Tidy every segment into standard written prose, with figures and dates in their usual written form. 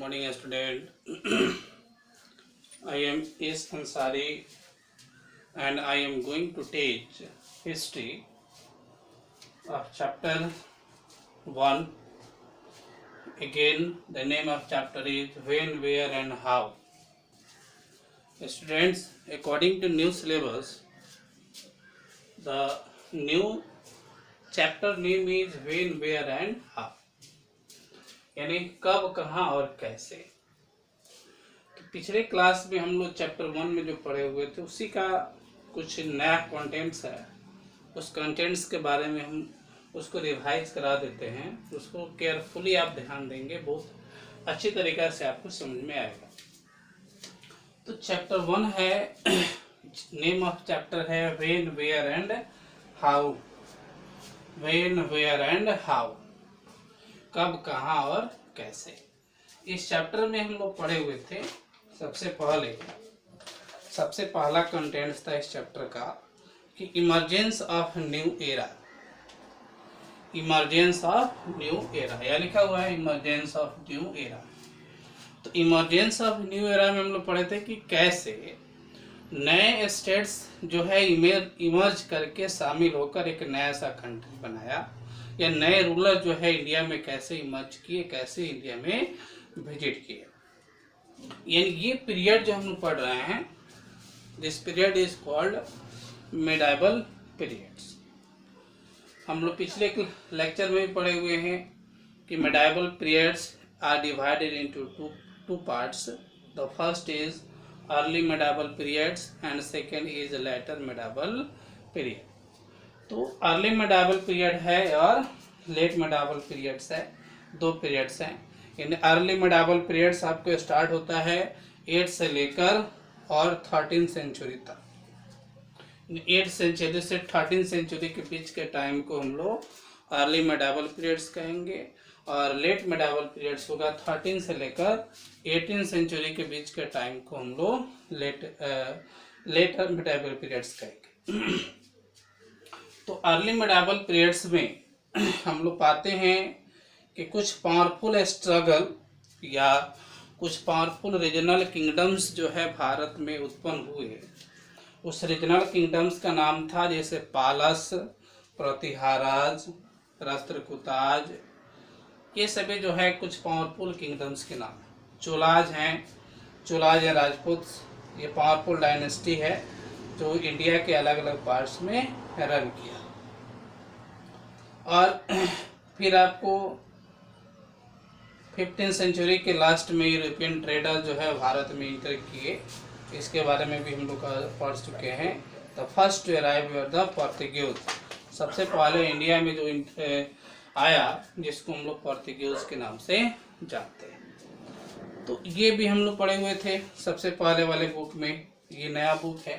morning, student. I am S. Ansari and I am going to teach history of chapter 1. Again, the name of chapter is When, Where and How. Students, according to new syllabus, the new chapter name is When, Where and How. यानी कब, कहाँ और कैसे। तो पिछले class में हम लोग चैप्टर 1 में जो पढ़े हुए थे उसी का कुछ नया कंटेंट्स है। उस कंटेंट्स के बारे में हम उसको रिवाइज करा देते हैं। उसको केयरफुली आप ध्यान देंगे, बहुत अच्छी तरीक़ा से आपको समझ में आएगा। तो चैप्टर 1 है, नेम ऑफ चैप्टर है when, where and how. When, where and how, कब, कहाँ और कैसे। इस चैप्टर में हम लोग पढ़े हुए थे सबसे पहला कंटेंट्स था इस चैप्टर का कि emergence of new era. Emergence of new era, यह लिखा हुआ है इमरजेंस ऑफ न्यू एरा। तो इमरजेंस ऑफ न्यू एरा में हम लोग पढ़े थे कि कैसे नए स्टेट्स जो है इमर्ज करके शामिल होकर एक नया सा कंट्री बनाया, या नए रूलर जो है इंडिया में कैसे इमर्ज किए, कैसे इंडिया में विजिट किए। यानी ये पीरियड जो हम लोग पढ़ रहे हैं, this period is called medieval periods. हम लोग पिछले लेक्चर में भी पढ़े हुए हैं कि medieval periods are divided into two parts. The first is early medieval periods and second is later medieval period. तो अर्ली मिडाइवल पीरियड है और लेट मिडाइवल पीरियड्स है, दो पीरियड्स हैं। यानी अर्ली मिडाइवल पीरियड्स आपको स्टार्ट होता है 8 से लेकर और 13 सेंचुरी तक। 8 सेंचुरी से 13 सेंचुरी के बीच के टाइम को हम लोग अर्ली मिडाइवल पीरियड्स कहेंगे, और लेट मिडाइवल पीरियड्स होगा 13 से लेकर 18 सेंचुरी के बीच के टाइम को हम लोग लेटर मिडाइवल पीरियड्स कहेंगे। तो अर्ली मिडाइवल पीरियड्स में हम लोग पाते हैं कि कुछ पावरफुल स्ट्रगल या कुछ पावरफुल रीजनल किंगडम्स जो है भारत में उत्पन्न हुए। उस रीजनल किंगडम्स का नाम था जैसे पालस, प्रतिहाराज, राष्ट्रकूताज, ये सभी जो है कुछ पावरफुल किंगडम्स के नाम है। चोलाज हैं राजपूत, ये पावरफुल डायनेस्टी है जो इंडिया के अलग अलग पार्ट्स में रन किया। और फिर आपको 15 सेंचुरी के लास्ट में यूरोपियन ट्रेडर जो है भारत में इंटर किए, इसके बारे में भी हम लोग पढ़ चुके हैं। The first to arrive were the Portuguese. सबसे पहले इंडिया में जो आया जिसको हम लोग पोर्तुगीज के नाम से जानते हैं। तो ये भी हम लोग पढ़े हुए थे सबसे पहले वाले बुक में। ये नया बुक है,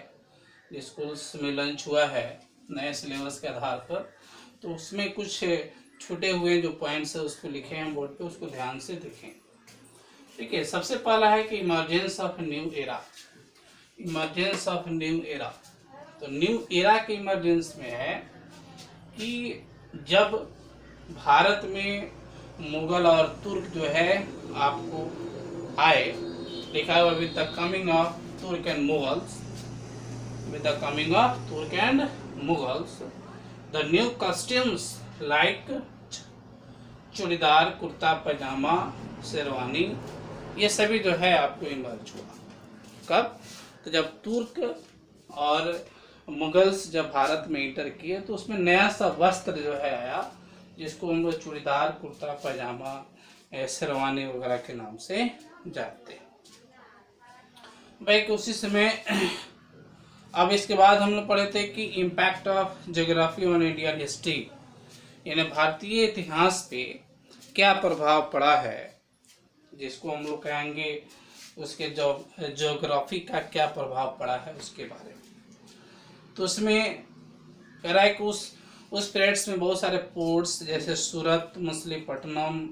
स्कूल्स में लॉन्च हुआ है नए सिलेबस के आधार पर। तो उसमें कुछ छूटे हुए जो पॉइंट्स है उसको लिखे हैं बोर्ड पे, उसको ध्यान से देखें। ठीक है, सबसे पहला है कि emergence of new era. Emergence of new era, तो न्यू एरा के इमरजेंस में है कि जब भारत में मुगल और तुर्क जो है आपको आए, लिखा हुआ विद द कमिंग ऑफ तुर्क and Mughals, with the coming of Turk and Mughals, the new costumes like churidar, kurta pyjama, sherwani, ये सभी जो है आपको इमर्ज हुआ। कब? तो जब तुर्क और मुगल्स जब भारत में इंटर किए तो उसमें नया सा वस्त्र जो है आया जिसको हम लोग चूड़ीदार, कुर्ता पैजामा, शेरवानी वगैरह के नाम से जानते हैं। भाई उसी समय अब इसके बाद हम लोग पढ़े थे कि impact of geography on Indian history, यानी भारतीय इतिहास पे क्या प्रभाव पड़ा है, जिसको हम लोग कहेंगे उसके ज्योग्राफी का क्या प्रभाव पड़ा है उसके बारे में। तो उसमें कह रहा है कि उस पीरियड्स में बहुत सारे पोर्ट्स जैसे सूरत, मछलीपट्टनम,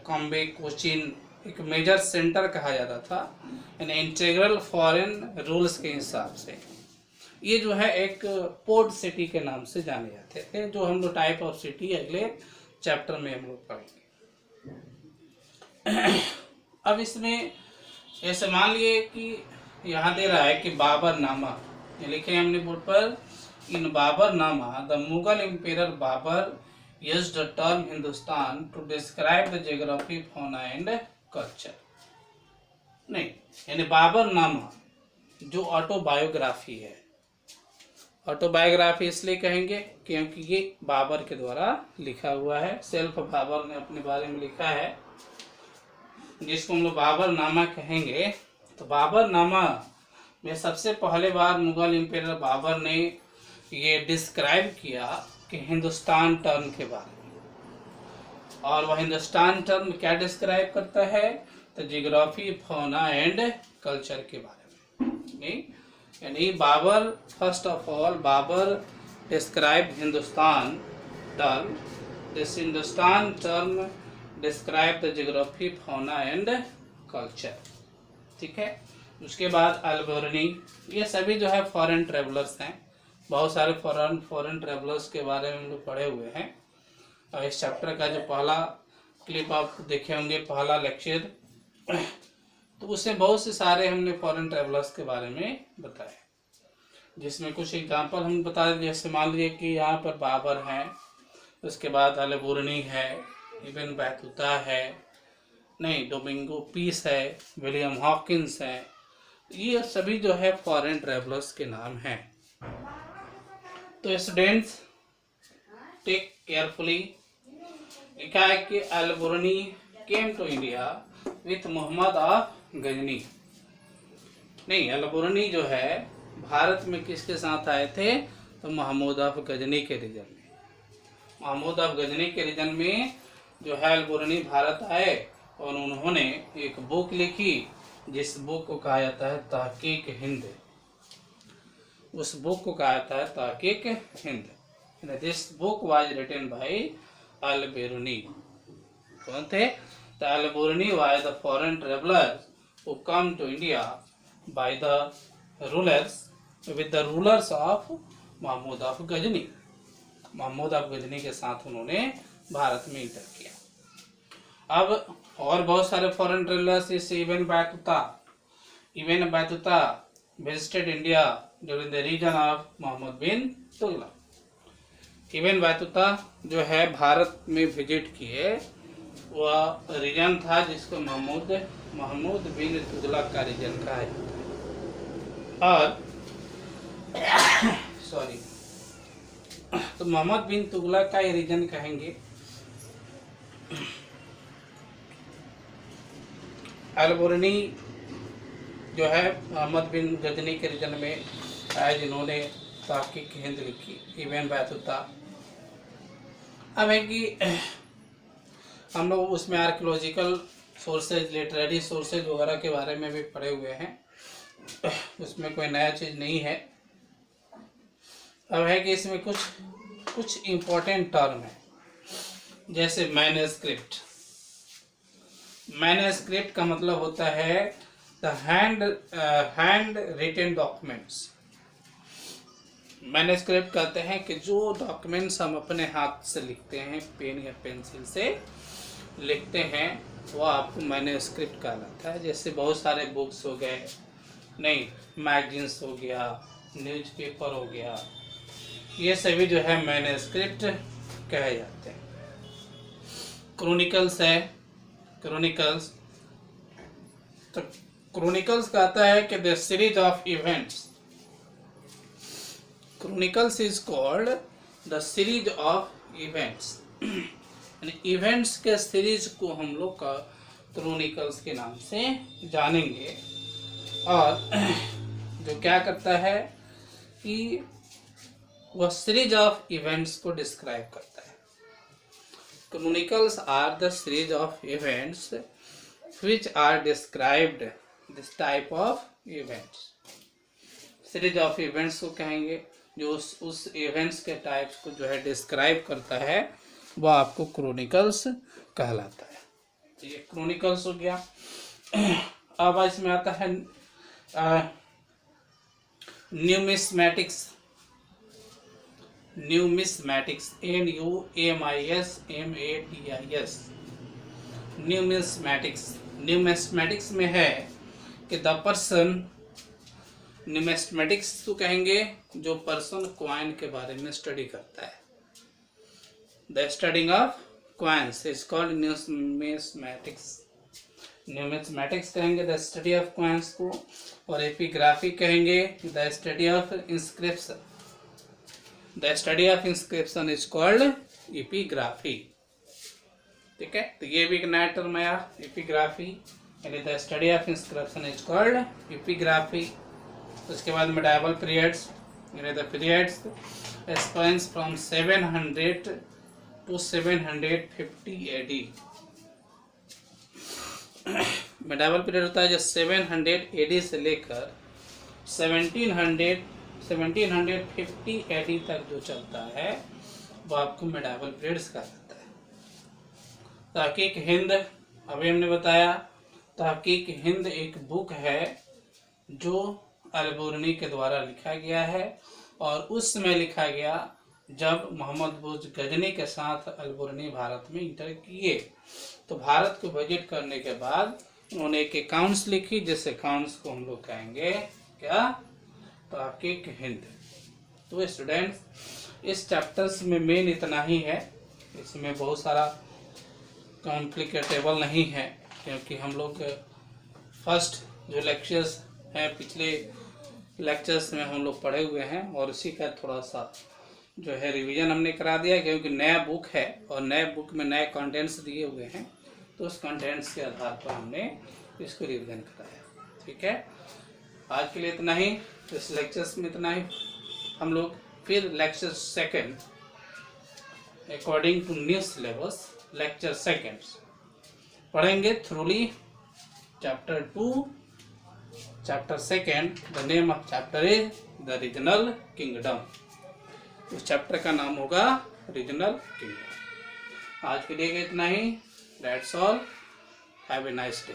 कॉम्बे, कोचीन एक मेजर सेंटर कहा जाता था, यानी इंटीग्रल फॉरेन रूल्स के हिसाब से। ये जो है एक पोर्ट सिटी के नाम से जाने जाते थे, जो हम लोग टाइप ऑफ सिटी अगले चैप्टर में हम लोग पढ़ेंगे। अब इसमें ऐसे मान लिए कि यहाँ दे रहा है कि बाबर नामा, ये लिखे हमने बोर्ड पर, in Baburnama the Mughal emperor Babur used the term Hindustan to describe the geography, fauna and culture. नहीं, यानी बाबर नामा जो ऑटोबायोग्राफी है, ऑटोबायोग्राफी इसलिए कहेंगे क्योंकि ये बाबर के द्वारा लिखा हुआ है, सेल्फ बाबर ने अपने बारे में लिखा है, जिसको हम लोग बाबर नामा कहेंगे। तो बाबर नामा में सबसे पहले बार मुगल एम्पेरर बाबर ने ये डिस्क्राइब किया कि हिंदुस्तान टर्म के बारे में, और वह हिंदुस्तान टर्म क्या डिस्क्राइब करता है, तो जियोग्राफी, फौना एंड कल्चर के बारे में। नहीं, यानी Babur, first of all Babur describe Hindustan term, this Hindustan term describe the geography, fauna and culture. ठीक है। उसके बाद अल-बिरूनी, ये सभी जो है फॉरेन ट्रेवलर्स हैं, बहुत सारे फॉरेन ट्रेवलर्स के बारे में हम लोग पढ़े हुए हैं। और इस चैप्टर का जो पहला क्लिप आप देखे होंगे, पहला लेक्चर, तो उससे बहुत से सारे हमने फॉरेन ट्रेवलर्स के बारे में बताए, जिसमें कुछ एग्जांपल हम बता दें। जैसे मान लीजिए कि यहाँ पर बाबर हैं, उसके बाद अल-बिरूनी है, इब्न बैतूता है, नहीं डोमिंगो पीस है, विलियम हॉकिंस है, ये सभी जो है फॉरेन ट्रेवलर्स के नाम हैं। तो स्टूडेंट्स टेक केयरफुली, लिखा है कि Al-Biruni came to India with Mohammad of Ghazni. नहीं, अल-बिरूनी जो है भारत में किसके साथ आए थे, तो महमूद ऑफ गजनी के रीजन में, महमूद ऑफ गजनी के रीजन में जो है अल-बिरूनी भारत आए, और उन्होंने एक बुक लिखी, जिस बुक को कहा जाता है तहकीक हिंद। उस बुक को कहा जाता है Tahqiq Hind. This book was written by Al-Biruni. कौन थे, तो Al-Biruni was the foreign traveller who come to India by the rulers, with the rulers of Mahmud of Ghazni. Mahmud of Ghazni के साथ उन्होंने भारत में इंटर किया। अब और बहुत सारे फॉरेन ट्रेवलर्स, जैसे Ibn Battuta visited India during the region of Muhammad bin Tughlaq. Ibn Battuta जो है भारत में विजिट किए, वह रीजन था जिसको महमूद बिन तुगलक का रीजन कहा है। और सॉरी, तो मोहम्मद बिन तुगलक का ये रीजन कहेंगे। अल-बिरूनी जो है मोहम्मद बिन गजनी के रीजन में आए, जिन्होंने तहकीक हिंद लिखी। इब्न बैतूता, अब है कि हम लोग उसमें आर्कियोलॉजिकल सोर्सेज, लिटरेरी सोर्सेज वगैरह के बारे में भी पढ़े हुए हैं, उसमें कोई नया चीज़ नहीं है। अब है कि इसमें कुछ इम्पोर्टेंट टर्म है, जैसे मैन्युस्क्रिप्ट। मैन्युस्क्रिप्ट का मतलब होता है the handwritten documents. Manuscript कहते हैं कि जो डॉक्यूमेंट्स हम अपने हाथ से लिखते हैं, पेन या पेंसिल से लिखते हैं, वो आपको मैन्युस्क्रिप्ट कहलाता है। जैसे बहुत सारे बुक्स हो गए, नहीं मैगजीन्स हो गया, न्यूज़पेपर हो गया, ये सभी जो है मैन्युस्क्रिप्ट कहे जाते हैं। क्रोनिकल्स है, क्रोनिकल्स, तो क्रोनिकल्स कहता है कि the series of events, chronicles is called the series of events, यानी इवेंट्स के सीरीज को हम लोग का क्रोनिकल्स के नाम से जानेंगे। और जो क्या करता है कि वह सीरीज ऑफ इवेंट्स को डिस्क्राइब करता है। Chronicles are the series of events which are described this type of events। Series of events को कहेंगे जो उस इवेंट्स के टाइप्स को जो है डिस्क्राइब करता है, वह आपको क्रोनिकल्स कहलाता है। तो ये क्रोनिकल्स हो गया। अब इसमें आता है numismatics. Numismatics, NUMISMATICS, numismatics. Numismatics में है कि द पर्सन, न्यूमिस्मेटिक्स तो कहेंगे जो पर्सन क्वाइन के बारे में स्टडी करता है, the studying of coins is called numismatics. Numismatics कहेंगे द स्टडी ऑफ क्वाइंस को, और एपिग्राफी कहेंगे the study of inscription, the study of inscription is called epigraphy. ठीक है, तो ये भी एक नया टर्म आया एपिग्राफी, यानी the study of inscription is called epigraphy. उसके बाद मेडाइवल पीरियड्स, यानी the periods Spence from 700 to 750 AD। Medieval period होता है जो 700 AD से लेकर 1750 AD तक जो चलता है वो आपको मेडाइवल पीरियड्स का जाता है। तहकीक हिंद, अभी हमने बताया, तहकीक हिंद एक बुक है जो अलबुर्नी के द्वारा लिखा गया है, और उस समय लिखा गया जब मोहम्मद बुर्ज गजनी के साथ अलबुर्नी भारत में इंटर किए। तो भारत को विजिट करने के बाद उन्होंने एक अकाउंट्स लिखी, जिस अकाउंट्स को हम लोग कहेंगे क्या, तहकीक हिंद। तो स्टूडेंट्स, इस चैप्टर्स में मेन इतना ही है, इसमें बहुत सारा कॉम्प्लिकेटेबल नहीं है, क्योंकि हम लोग फर्स्ट जो लेक्चर्स हैं पिछले लेक्चर्स में हम लोग पढ़े हुए हैं, और उसी का थोड़ा सा जो है रिवीजन हमने करा दिया, क्योंकि नया बुक है और नए बुक में नए कंटेंट्स दिए हुए हैं, तो उस कंटेंट्स के आधार पर हमने इसको रिवीजन कराया। ठीक है, आज के लिए इतना ही, इस लेक्चर्स में इतना ही। हम लोग फिर lecture second according to new syllabus lecture second पढ़ेंगे thoroughly chapter 2, chapter second. The name of chapter is the regional kingdom. उस चैप्टर का नाम होगा रीजनल किंगडम। आज के लिए इतना ही। That's all. Have a nice day.